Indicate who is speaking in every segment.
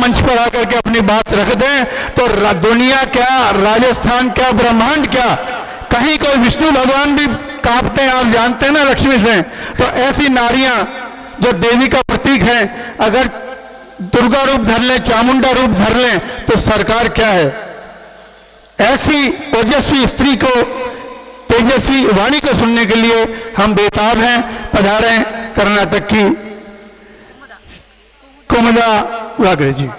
Speaker 1: मंच पर आकर के अपनी बात रख दें तो दुनिया क्या, राजस्थान क्या, ब्रह्मांड क्या, कहीं कोई विष्णु भगवान भी कांपते हैं, आप जानते हैं ना लक्ष्मी से। तो ऐसी नारियां जो देवी का प्रतीक है, अगर दुर्गा रूप धर ले, चामुंडा रूप धर ले, तो सरकार क्या है। ऐसी ओजस्वी स्त्री को, तेजस्वी वाणी को सुनने के लिए हम बेताब हैं। पधारे कर्नाटक की कुमुदा वागरे जी।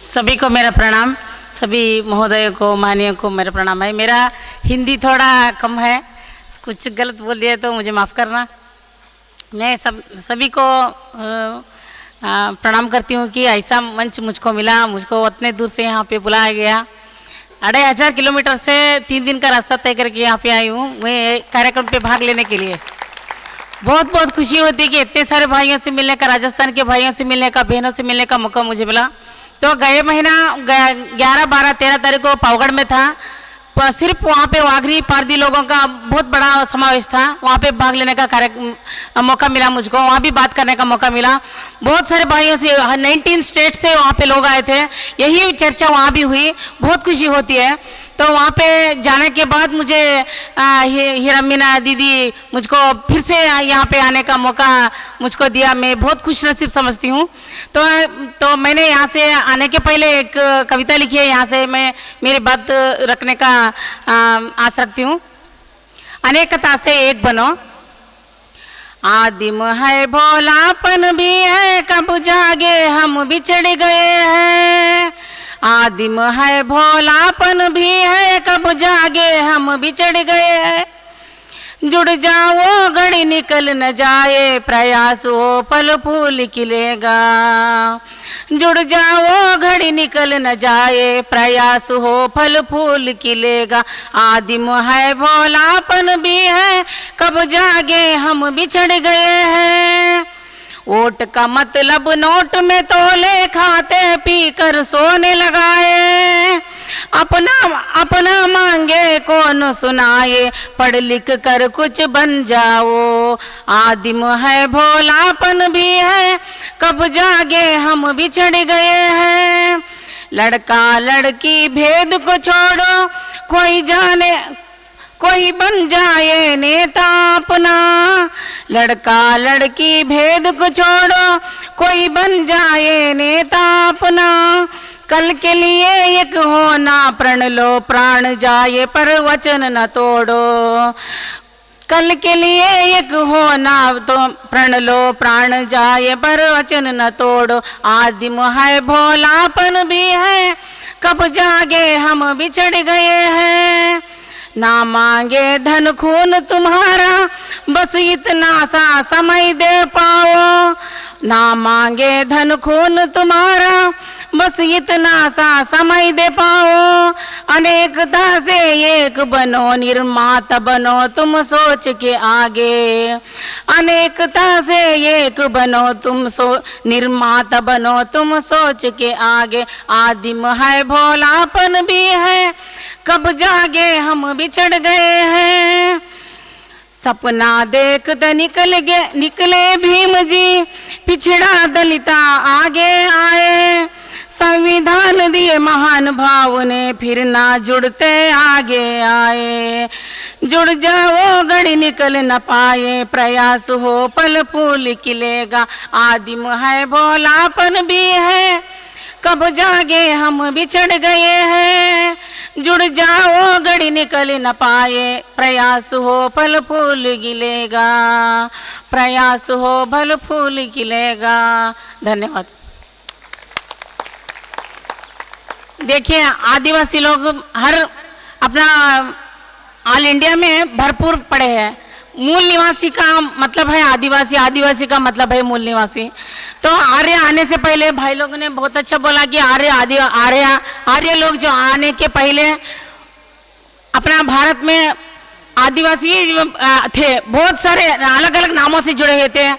Speaker 2: सभी को मेरा प्रणाम, सभी महोदयों को, माननीयों को मेरा प्रणाम है। मेरा हिंदी थोड़ा कम है, कुछ गलत बोल दिया तो मुझे माफ़ करना। मैं सभी को प्रणाम करती हूँ कि ऐसा मंच मुझको मिला, मुझको उतने दूर से यहाँ पे बुलाया गया। 2500 किलोमीटर से 3 दिन का रास्ता तय करके यहाँ पे आई हूँ मैं कार्यक्रम पे भाग लेने के लिए। बहुत बहुत खुशी होती है कि इतने सारे भाइयों से मिलने का, राजस्थान के भाइयों से मिलने का, बहनों से मिलने का मौका मुझे मिला। तो गए महीना 11, 12, 13 तारीख को पावगढ़ में था। सिर्फ वहाँ पे वाघरी पारदी लोगों का बहुत बड़ा समावेश था। वहाँ पे भाग लेने का मौका मिला मुझको, वहाँ भी बात करने का मौका मिला। बहुत सारे भाइयों से 19 स्टेट से वहाँ पे लोग आए थे, यही चर्चा वहाँ भी हुई, बहुत खुशी होती है। तो वहाँ पे जाने के बाद मुझे हिरमीना दीदी मुझको फिर से यहाँ पे आने का मौका मुझको दिया, मैं बहुत खुश नसीब समझती हूँ। तो मैंने यहाँ से आने के पहले एक कविता लिखी है, यहाँ से मैं मेरी बात रखने का आस रखती हूँ। अनेकता से एक बनो, आदिम है भोलापन भी है, कब जागे हम बिछड़ गए हैं। आदिम है भोलापन भी है, कब जागे हम बिछड़ गए हैं। जुड़ जाओ घड़ी निकल न जाए, प्रयास हो फल फूल खिलेगा। जुड़ जाओ घड़ी निकल न जाए, प्रयास हो फल फूल खिलेगा। आदिम है भोलापन भी है, कब जागे हम बिछड़ गए हैं। वोट का मतलब नोट में तोले, खाते पी कर सोने लगाए। अपना मांगे कौन सुनाए, पढ़ लिख कर कुछ बन जाओ। आदिम है भोलापन भी है, कब जागे हम बिछड़ गए हैं। लड़का लड़की भेद को छोड़ो, कोई बन जाए नेता अपना। लड़का लड़की भेद को छोड़ो, कोई बन जाए नेता अपना। कल के लिए एक होना प्रण लो, प्राण जाए पर वचन न तोड़ो। कल के लिए एक होना तो प्रण लो, प्राण जाए पर वचन न तोड़ो। आदिम है भोलापन भी है, कब जागे हम बिछड़ गए हैं। ना मांगे धन खून तुम्हारा, बस इतना सा समय दे पाओ। ना मांगे धन खून तुम्हारा, बस इतना सा समय दे पाओ। अनेकता से एक बनो, निर्माता बनो तुम सोच के आगे। अनेकता से एक बनो, निर्माता बनो तुम सोच के आगे। आदिम है भोलापन भी है, कब जागे हम बिछड़ गए हैं। सपना देखते निकले भीम जी, पिछड़ा दलिता आगे आए। संविधान दिए महान भाव ने, फिर ना जुड़ते आगे आए। जुड़ जाओ घड़ी निकल न पाए, प्रयास हो फल फूल खिलेगा। आदिम है भोलापन भी है, कब जागे हम बिछड़ गए हैं। जुड़ जाओ घड़ी निकल न पाए, प्रयास हो फल फूल खिलेगा। प्रयास हो फल फूल खिलेगा। धन्यवाद। देखिए, आदिवासी लोग हर अपना ऑल इंडिया में भरपूर पड़े हैं। मूल निवासी का मतलब है आदिवासी, आदिवासी का मतलब है मूल निवासी। तो आर्य आने से पहले भाई लोगों ने बहुत अच्छा बोला कि आर्य लोग जो आने के पहले अपना भारत में आदिवासी थे, बहुत सारे अलग अलग नामों से जुड़े हुए थे।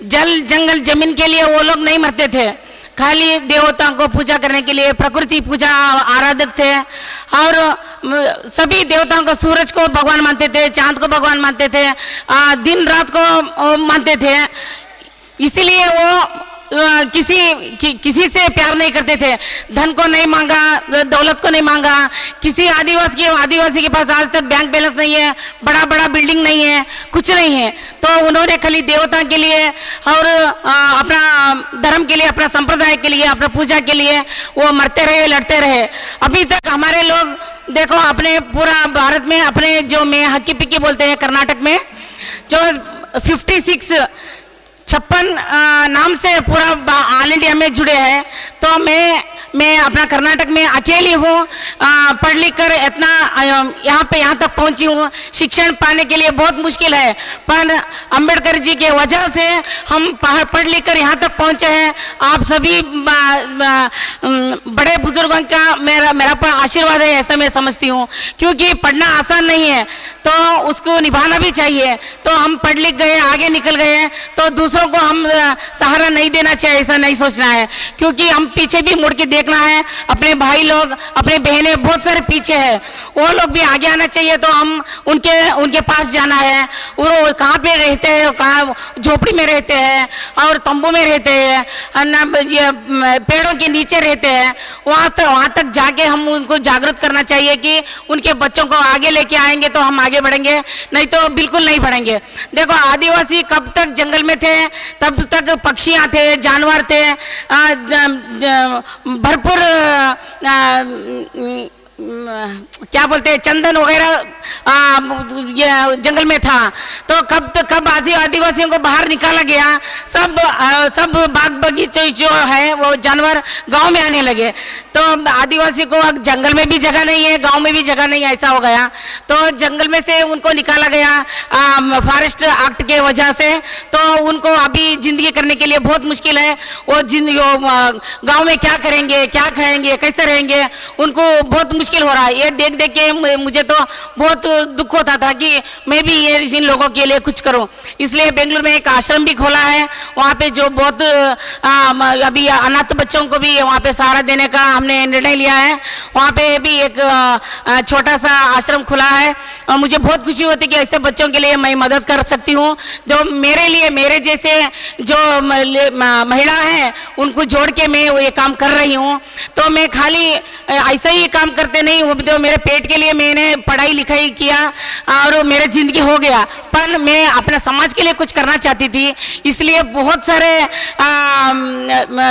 Speaker 2: जल जंगल जमीन के लिए वो लोग नहीं मरते थे, खाली देवताओं को पूजा करने के लिए प्रकृति पूजा आराधक थे। और सभी देवताओं को, सूरज को भगवान मानते थे, चांद को भगवान मानते थे, दिन रात को मानते थे। इसीलिए वो किसी से प्यार नहीं करते थे, धन को नहीं मांगा, दौलत को नहीं मांगा। किसी आदिवासी के पास आज तक बैंक बैलेंस नहीं है, बड़ा बड़ा बिल्डिंग नहीं है, कुछ नहीं है। तो उन्होंने खाली देवता के लिए और अपना धर्म के लिए, अपना संप्रदाय के लिए, अपना पूजा के लिए वो मरते रहे, लड़ते रहे। अभी तक हमारे लोग देखो अपने पूरा भारत में अपने जो में हक्की पिक्की बोलते हैं, कर्नाटक में जो 56 नाम से पूरा ऑल इंडिया में जुड़े हैं। तो मैं अपना कर्नाटक में अकेली हूँ, पढ़ लिख कर इतना यहाँ तक पहुँची हूँ। शिक्षण पाने के लिए बहुत मुश्किल है, पर अंबेडकर जी के वजह से हम पढ़ लिख कर यहाँ तक पहुँचे हैं। आप सभी बड़े बुजुर्गों का मेरा पर आशीर्वाद है, ऐसा मैं समझती हूँ। क्योंकि पढ़ना आसान नहीं है, तो उसको निभाना भी चाहिए। तो हम पढ़ लिख गए, आगे निकल गए, तो दूसरों को हम सहारा नहीं देना चाहिए, ऐसा नहीं सोचना है। क्योंकि हम पीछे भी मुड़ के देखना है, अपने भाई लोग, अपने बहनें बहुत सारे पीछे हैं, वो लोग भी आगे आना चाहिए। तो हम उनके पास जाना है। वो कहाँ पे रहते हैं, कहाँ झोपड़ी में रहते हैं और तंबू में रहते हैं, पेड़ों के नीचे रहते हैं, वहाँ तक जाके हम उनको जागरूक करना चाहिए कि उनके बच्चों को आगे लेके आएंगे तो हम आगे बढ़ेंगे, नहीं तो बिल्कुल नहीं बढ़ेंगे। देखो आदिवासी कब तक जंगल में थे, तब तक पक्षियाँ थे, जानवर थे, भरपूर क्या बोलते हैं, चंदन वगैरह ये जंगल में था। तो कब आदिवासियों को बाहर निकाला गया, सब बाग बगीचे जो है वो जानवर गांव में आने लगे। तो आदिवासी को अब जंगल में भी जगह नहीं है, गांव में भी जगह नहीं है, ऐसा हो गया। तो जंगल में से उनको निकाला गया फॉरेस्ट एक्ट के वजह से। तो उनको अभी जिंदगी करने के लिए बहुत मुश्किल है। वो गांव में क्या करेंगे, क्या खाएंगे, कैसे रहेंगे, उनको बहुत मुश्किल हो रहा है। ये देख देख के मुझे तो बहुत दुख होता था कि मैं भी ये इन लोगों के लिए कुछ करूं। इसलिए बेंगलुरु में एक आश्रम भी खोला है, वहाँ पे जो बहुत अभी अनाथ बच्चों को भी वहाँ पे सहारा देने का हमने निर्णय लिया है। वहाँ पे भी एक छोटा सा आश्रम खुला है और मुझे बहुत खुशी होती है कि ऐसे बच्चों के लिए मैं मदद कर सकती हूँ। जो मेरे जैसे जो महिला हैं उनको जोड़ के मैं ये काम कर रही हूँ। तो मैं खाली ऐसा ही काम करते नहीं हूँ, तो मेरे पेट के लिए मैंने पढ़ाई लिखाई किया और मेरा जिंदगी हो गया, पर मैं अपने समाज के लिए कुछ करना चाहती थी। इसलिए बहुत सारे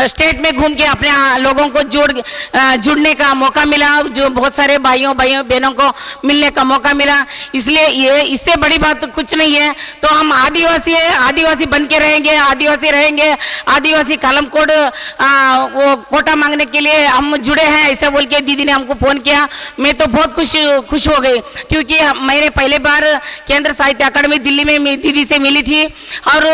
Speaker 2: स्टेट में घूम के अपने लोगों को जुड़ने का मौका मिला, जो बहुत सारे भाइयों बहनों को मिलने का मौका मिला। इसलिए इससे बड़ी बात कुछ नहीं है। तो हम आदिवासी है, आदिवासी बन के रहेंगे, आदिवासी रहेंगे। आदिवासी कालम कोड वो कोटा मांगने के लिए हम जुड़े हैं, ऐसा बोल के दीदी ने हमको फोन किया। मैं तो बहुत खुश हो गई, क्योंकि मैंने पहले बार केंद्र साहित्य अकादमी दिल्ली में दीदी से मिली थी और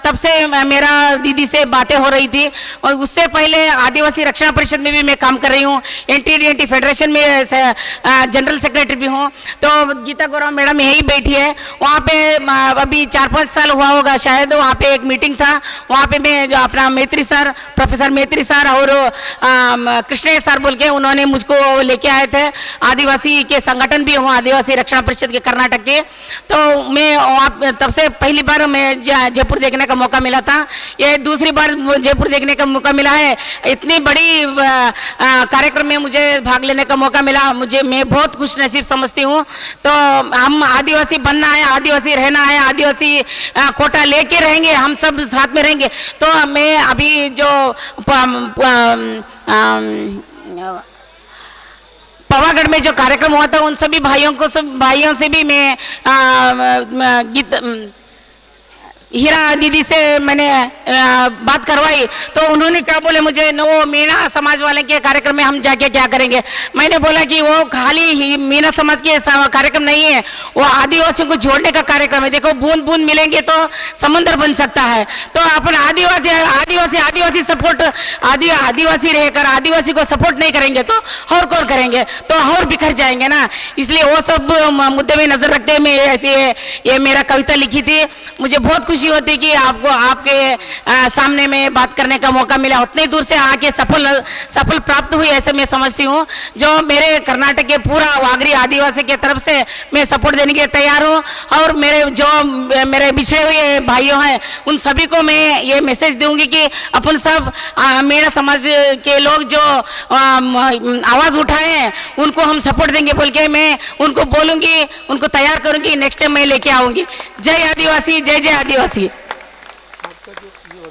Speaker 2: तब से मेरा दीदी से बातें हो रही थी। और उससे पहले आदिवासी रक्षा परिषद में भी मैं काम कर रही हूँ, NTDNT फेडरेशन में जनरल सेक्रेटरी भी हूँ। तो गीता गौरव मैडम यही बैठी है, वहाँ पे अभी 4-5 साल हुआ होगा शायद, वहाँ पे एक मीटिंग था। वहाँ पे मैं अपना मैत्री सर, प्रोफेसर मैत्री सर और कृष्ण सर बोल के उन्होंने मुझको लेके आए थे। आदिवासी के संगठन भी हूँ, आदिवासी रक्षा परिषद के कर्नाटक के। तो मैं तब से पहली बार मैं जयपुर देखने का मौका मिला था, ये दूसरी बार जयपुर देखने का मौका मिला है। इतनी बड़ी कार्यक्रम में मुझे भाग लेने का मौका मिला, मैं बहुत खुश नसीब समझती हूँ। तो हम आदिवासी बनना है, आदिवासी रहना है, आदिवासी कोटा लेके रहेंगे, हम सब साथ में रहेंगे। तो मैं अभी जो पवागढ़ में जो कार्यक्रम हुआ था, उन सभी भाइयों से भी मैं हीरा दीदी से मैंने बात करवाई। तो उन्होंने क्या बोले मुझे, वो मीना समाज वाले के कार्यक्रम में हम जाके क्या करेंगे। मैंने बोला कि वो खाली मीना समाज के कार्यक्रम नहीं है, वो आदिवासियों को जोड़ने का कार्यक्रम है। देखो बूंद बूंद मिलेंगे तो समंदर बन सकता है। तो अपन आदिवासी आदिवासी सपोर्ट आदिवासी रहकर आदिवासी को सपोर्ट नहीं करेंगे तो और कौन करेंगे, तो और बिखर जाएंगे ना। इसलिए वो सब मुद्दे में नजर रखते हुए मैं ऐसे ये मेरा कविता लिखी थी। मुझे बहुत खुशी होती कि आपको आपके सामने में बात करने का मौका मिला, उतनी दूर से आके सफल प्राप्त हुई ऐसे मैं समझती हूँ। जो मेरे कर्नाटक के पूरा वागरी आदिवासी के तरफ से मैं सपोर्ट देने के लिए तैयार हूँ, और मेरे बिछड़े हुए भाइयों हैं उन सभी को मैं ये मैसेज दूंगी कि अपन सब मेरा समाज के लोग जो आवाज उठाए हैं उनको हम सपोर्ट देंगे बोल के मैं उनको बोलूंगी, उनको तैयार करूंगी, नेक्स्ट टाइम मैं लेके आऊंगी। जय आदिवासी, जय जय आदिवासी।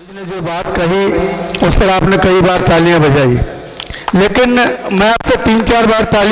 Speaker 1: ने जो बात कही उस पर आपने कई बार तालियां बजाई, लेकिन मैं आपसे 3-4 बार ताली